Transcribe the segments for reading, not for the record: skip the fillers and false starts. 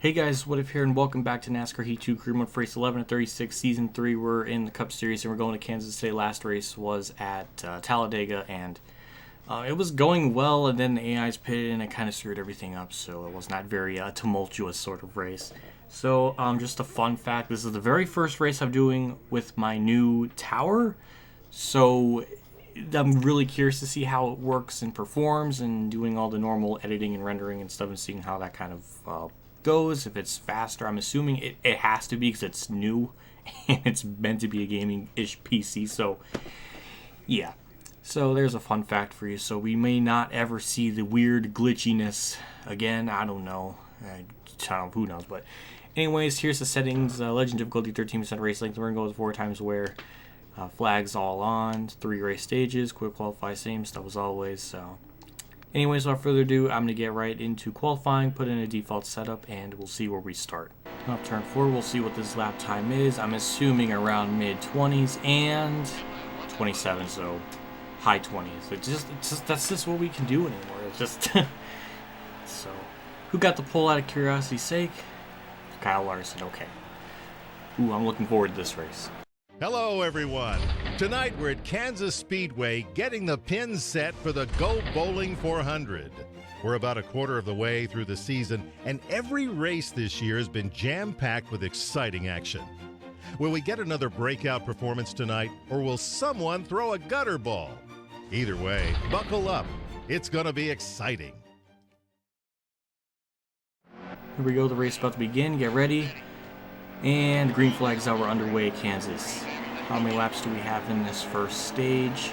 Hey guys, what if here, and welcome back to NASCAR Heat 2 Career Mode for race 11 of 36, Season 3. We're in the Cup Series and we're going to Kansas today. Last race was at Talladega, and it was going well, and then the AIs pitted and it kind of screwed everything up, so it was not very tumultuous sort of race. So just a fun fact, this is the very first race I'm doing with my new tower, so I'm really curious to see how it works and performs, and doing all the normal editing and rendering and stuff and seeing how that kind of goes. If it's faster, I'm assuming it has to be because it's new and it's meant to be a gaming-ish PC, so yeah. So there's a fun fact for you. So we may not ever see the weird glitchiness again. I don't know. Who knows? But anyways, here's the settings. Legend difficulty 13%, race length. We're going to go 4 times wear. Flags all on. 3 race stages. Quick qualify, same stuff as always. So anyways, without further ado, I'm going to get right into qualifying, put in a default setup, and we'll see where we start. Up turn 4, we'll see what this lap time is. I'm assuming around mid-20s and 27, so high 20s. It's just that's just what we can do anymore. It's just so. Who got the pole out of curiosity's sake? Kyle Larson. Okay. Ooh, I'm looking forward to this race. Hello, everyone. Tonight we're at Kansas Speedway getting the pins set for the Go Bowling 400. We're about a quarter of the way through the season, and every race this year has been jam-packed with exciting action. Will we get another breakout performance tonight, or will someone throw a gutter ball? Either way, buckle up. It's going to be exciting. Here we go. The race about to begin. Get ready. And the green flag's out. We're underway at Kansas. How many laps do we have in this first stage?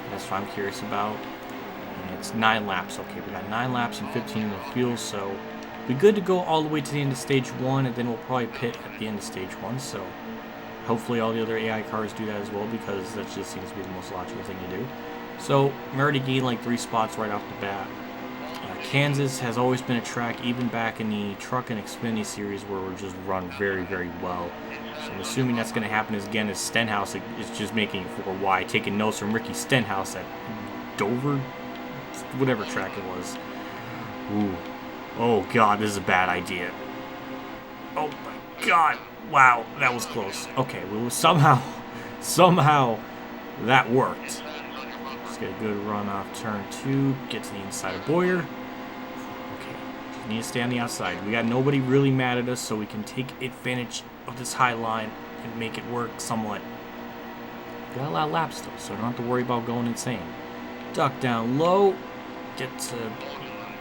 That's what I'm curious about. And it's 9 laps. Okay, we got 9 laps and 15 in the fuel, so be good to go all the way to the end of stage 1, and then we'll probably pit at the end of stage 1. So hopefully all the other AI cars do that as well, because that just seems to be the most logical thing to do. So I'm already gained like 3 spots right off the bat. Kansas has always been a track, even back in the Truck and Xfinity series, where we're just run very, very well. So I'm assuming that's going to happen again as Stenhouse is just making it for why, taking notes from Ricky Stenhouse at Dover, whatever track it was. Ooh. Oh god, this is a bad idea. Oh my god. Wow, that was close. Okay, well, somehow that worked. Let's get a good run off turn 2, get to the inside of Boyer. Need to stay on the outside. We got nobody really mad at us, so we can take advantage of this high line and make it work somewhat. Got a lot of laps though, so I don't have to worry about going insane. Duck down low. Get to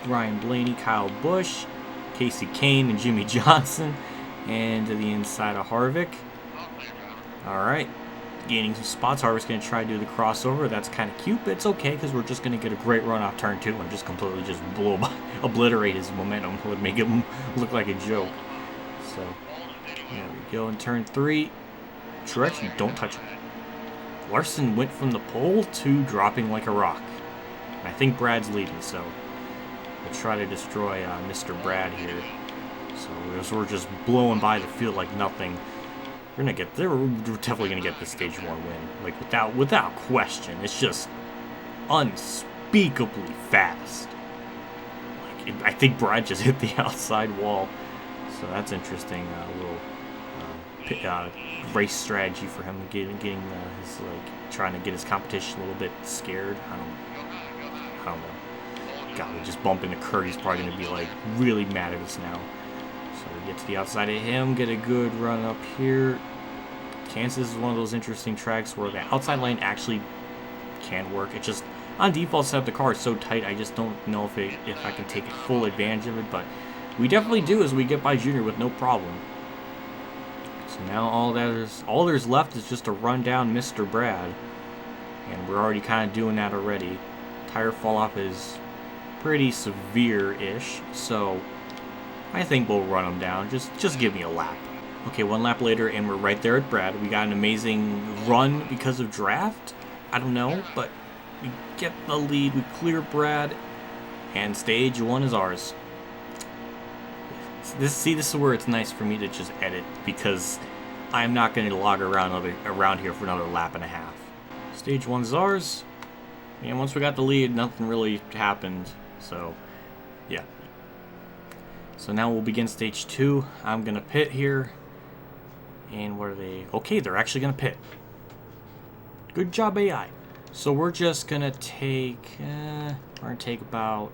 Ryan Blaney, Kyle Busch, Casey Kane, and Jimmy Johnson. And to the inside of Harvick. Alright. Gaining some spots. Harvick's going to try to do the crossover. That's kind of cute, but it's okay because we're just going to get a great run off turn 2 and just completely just obliterate his momentum. Would make him look like a joke. So there we go in turn 3. Truex, don't touch him. Larson went from the pole to dropping like a rock. And I think Brad's leading, so we'll try to destroy Mr. Brad here. So we're just blowing by the field like nothing. We're definitely gonna get the stage 1 win, like without question. It's just unspeakably fast. Like I think Brad just hit the outside wall, so that's interesting. Little race strategy for him, getting his trying to get his competition a little bit scared. I don't know. God, we just bump into Kurt. He's probably gonna be like really mad at us now. So we get to the outside of him, get a good run up here. Kansas is one of those interesting tracks where the outside lane actually can work. It just, on default setup, the car is so tight, I just don't know if I can take full advantage of it, but we definitely do as we get by Junior with no problem. So now all there's left is just to run down Mr. Brad, and we're already kind of doing that already. Tire fall off is pretty severe-ish, so I think we'll run him down. Just give me a lap. Okay, 1 lap later, and we're right there at Brad. We got an amazing run because of draft. I don't know, but we get the lead. We clear Brad, and stage 1 is ours. This is where it's nice for me to just edit, because I'm not going to log around here for another lap and a half. Stage 1 is ours, and once we got the lead, nothing really happened. So, yeah. So now we'll begin stage 2. I'm going to pit here. And what are they? Okay, they're actually going to pit. Good job, AI. So we're just going to take... we're going to take about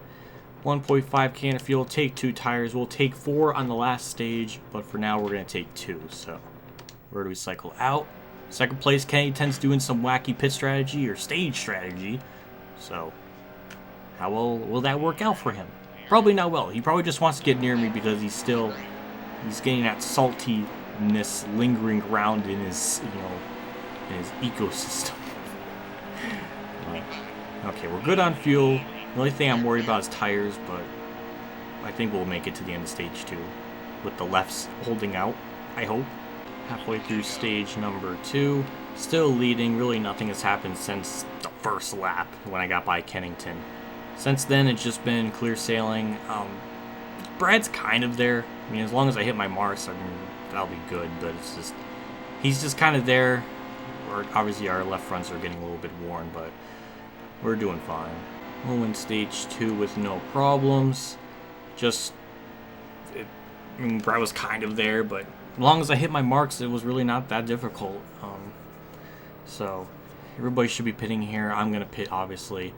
1.5 can of fuel, take 2 tires. We'll take 4 on the last stage, but for now we're going to take 2. So where do we cycle out? Second place, Kenny tends doing some wacky pit strategy or stage strategy. So how will that work out for him? Probably not well. He probably just wants to get near me because he's getting that saltiness lingering around in his, in his ecosystem. Okay, we're good on fuel. The only thing I'm worried about is tires, but I think we'll make it to the end of stage 2 with the lefts holding out, I hope. Halfway through stage number 2, still leading. Really nothing has happened since the first lap when I got by Kennington. Since then, it's just been clear sailing. Brad's kind of there. I mean, as long as I hit my marks, that'll be good, but it's just... he's just kind of there. Obviously, our left fronts are getting a little bit worn, but we're doing fine. We'll win stage 2 with no problems. I mean, Brad was kind of there, but as long as I hit my marks, it was really not that difficult. So everybody should be pitting here. I'm going to pit, obviously.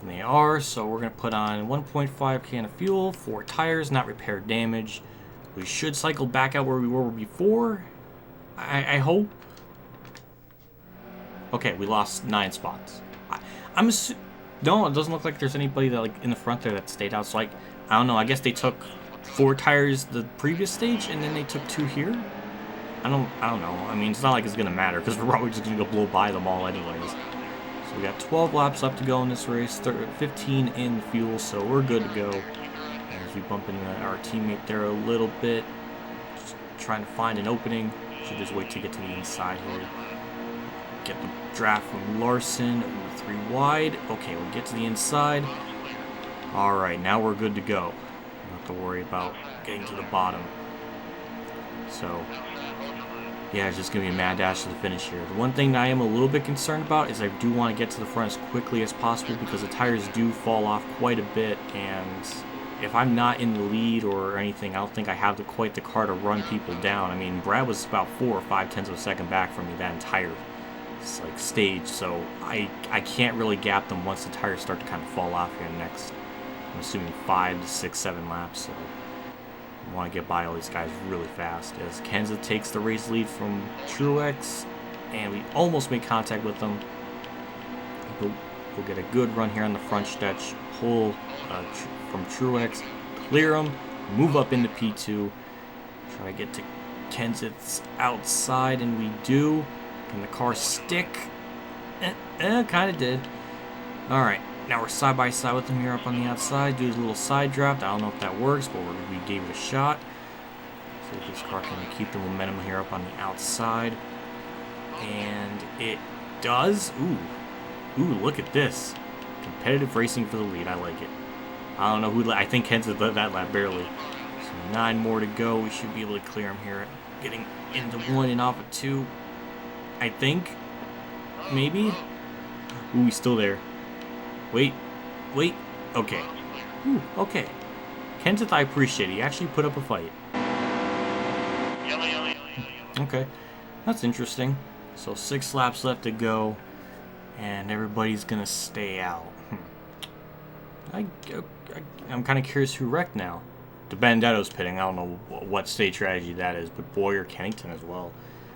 And they are, so we're going to put on 1.5 can of fuel, 4 tires, not repair damage. We should cycle back out where we were before. I hope. Okay, we lost 9 spots. No, it doesn't look like there's anybody that in the front there that stayed out. So I don't know. I guess they took 4 tires the previous stage and then they took 2 here. I don't know. I mean, it's not like it's gonna matter because we're probably just gonna go blow by them all anyways. So we got 12 laps left to go in this race. 15 in the fuel, so we're good to go. As we bump into our teammate there a little bit, just trying to find an opening. Should just wait to get to the inside here. Get the draft from Larson. 3 wide. Okay, we'll get to the inside. Alright, now we're good to go. Don't have to worry about getting to the bottom. So, yeah, it's just going to be a mad dash to the finish here. The one thing that I am a little bit concerned about is I do want to get to the front as quickly as possible because the tires do fall off quite a bit, and if I'm not in the lead or anything, I don't think I have quite the car to run people down. I mean, Brad was about 4 or 5 tenths of a second back from me that entire stage, so I can't really gap them once the tires start to kind of fall off here in the next, I'm assuming 5 to 6, 7 laps. So I want to get by all these guys really fast as Kansas takes the race lead from Truex, and we almost made contact with them. We'll get a good run here on the front stretch, pull from Truex, clear them, move up into P2, try to get to Kenseth's outside, and we do. Can the car stick? Kind of did. Alright, now we're side by side with him here up on the outside. Do his little side draft. I don't know if that works, but we gave it a shot. See if this car can keep the momentum here up on the outside. And it does. Ooh, look at this. Competitive racing for the lead. I like it. I don't know who. I think Kenseth led that lap barely. So 9 more to go. We should be able to clear him here. Getting into 1 and off of 2. I think. Maybe. Ooh, he's still there. Wait. Okay. Ooh, okay. Kenseth, I appreciate it. He actually put up a fight. Okay. That's interesting. So 6 laps left to go. And everybody's going to stay out. I'm kind of curious who wrecked now. The Benedetto's pitting. I don't know what stage strategy that is. But Boyer, Kennington as well.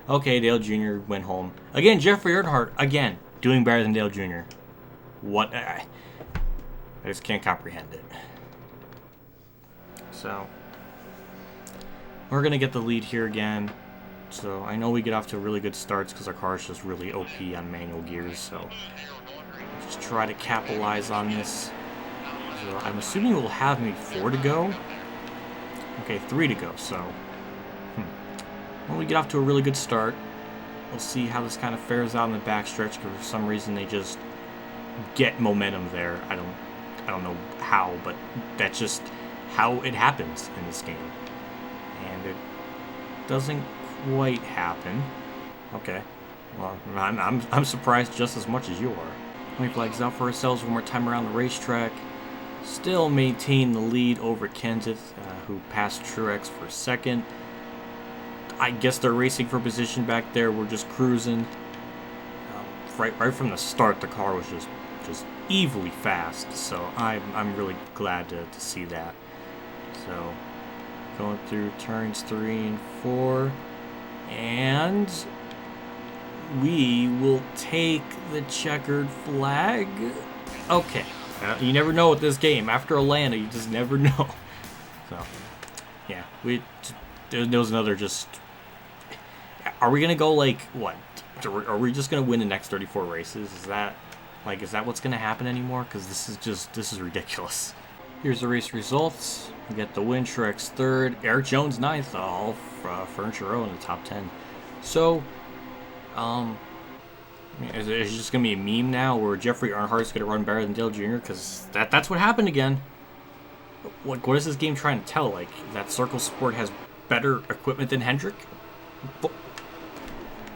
Okay, Dale Jr. went home. Again, Jeffrey Earnhardt, again, doing better than Dale Jr. What? I just can't comprehend it. So, we're going to get the lead here again. So, I know we get off to really good starts because our car is just really OP on manual gears. So, just try to capitalize on this. So, I'm assuming we'll have maybe 4 to go. Okay, 3 to go, so... When we get off to a really good start, we'll see how this kind of fares out in the backstretch because for some reason they just get momentum there. I don't know how, but that's just how it happens in this game. And it doesn't quite happen. Okay. Well, I'm surprised just as much as you are. 20 flags out for ourselves one more time around the racetrack. still maintain the lead over Kenseth, who passed Truex for second. I guess they're racing for position back there. We're just cruising. Right from the start, the car was just evilly fast. So I'm really glad to see that. So going through turns 3 and 4, and we will take the checkered flag. Okay, you never know with this game. After Atlanta, you just never know. So yeah, there was another just. Are we gonna go like what? Are we just gonna win the next 34 races? Is that what's gonna happen anymore? Because this is ridiculous. Here's the race results. We get the win, Truex third, Eric Jones ninth, all Furniture Row in the top 10. So, is it just gonna be a meme now where Jeffrey Earnhardt's gonna run better than Dale Jr.? Because that's what happened again. What is this game trying to tell? Like that Circle Sport has better equipment than Hendrick?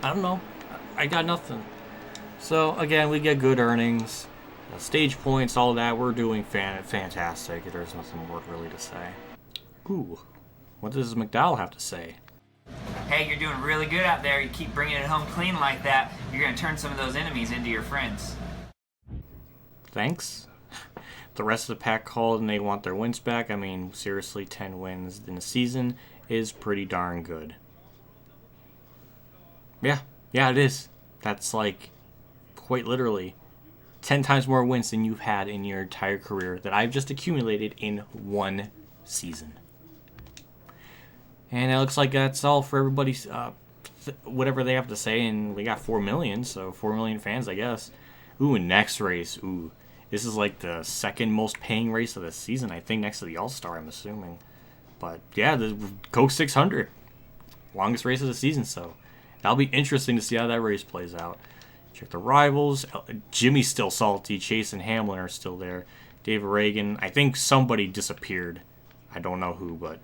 I don't know. I got nothing. So again, we get good earnings, stage points, all that. We're doing fantastic. There's nothing more really to say. Ooh, what does McDowell have to say? Hey, you're doing really good out there. You keep bringing it home clean like that, you're going to turn some of those enemies into your friends. Thanks. The rest of the pack called and they want their wins back. I mean, seriously, 10 wins in a season is pretty darn good. Yeah, it is. That's like, quite literally, 10 times more wins than you've had in your entire career that I've just accumulated in one season. And it looks like that's all for everybody's, whatever they have to say. And we got 4 million, so 4 million fans, I guess. Ooh, next race. Ooh, this is like the second most paying race of the season, I think, next to the All-Star, I'm assuming. But yeah, the Coke 600, longest race of the season, so that'll be interesting to see how that race plays out. Check the rivals. Jimmy's still salty. Chase and Hamlin are still there. David Reagan. I think somebody disappeared. I don't know who, but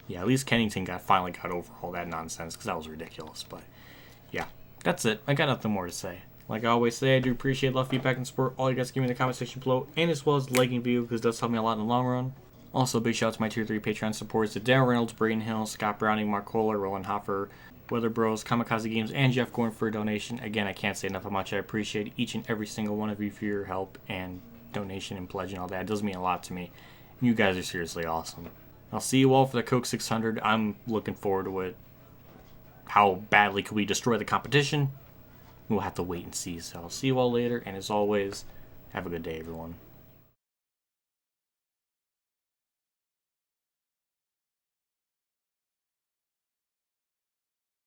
yeah, at least Kennington finally got over all that nonsense because that was ridiculous. But yeah, that's it. I got nothing more to say. Like I always say, I do appreciate love, feedback, and support. All you guys give me in the comment section below, and as well as liking video because it does help me a lot in the long run. Also, big shout out to my Tier 3 Patreon supporters to Darren Reynolds, Braydon Hill, Scott Browning, Mark Kolar, Roland Hofer, Weather Bros, KamikazeGames, and Jeff Gorn for a donation. Again, I can't say enough how much I appreciate each and every single one of you for your help and donation and pledge and all that. It does mean a lot to me. You guys are seriously awesome. I'll see you all for the Coke 600. I'm looking forward to it. How badly could we destroy the competition? We'll have to wait and see. So I'll see you all later. And as always, have a good day, everyone.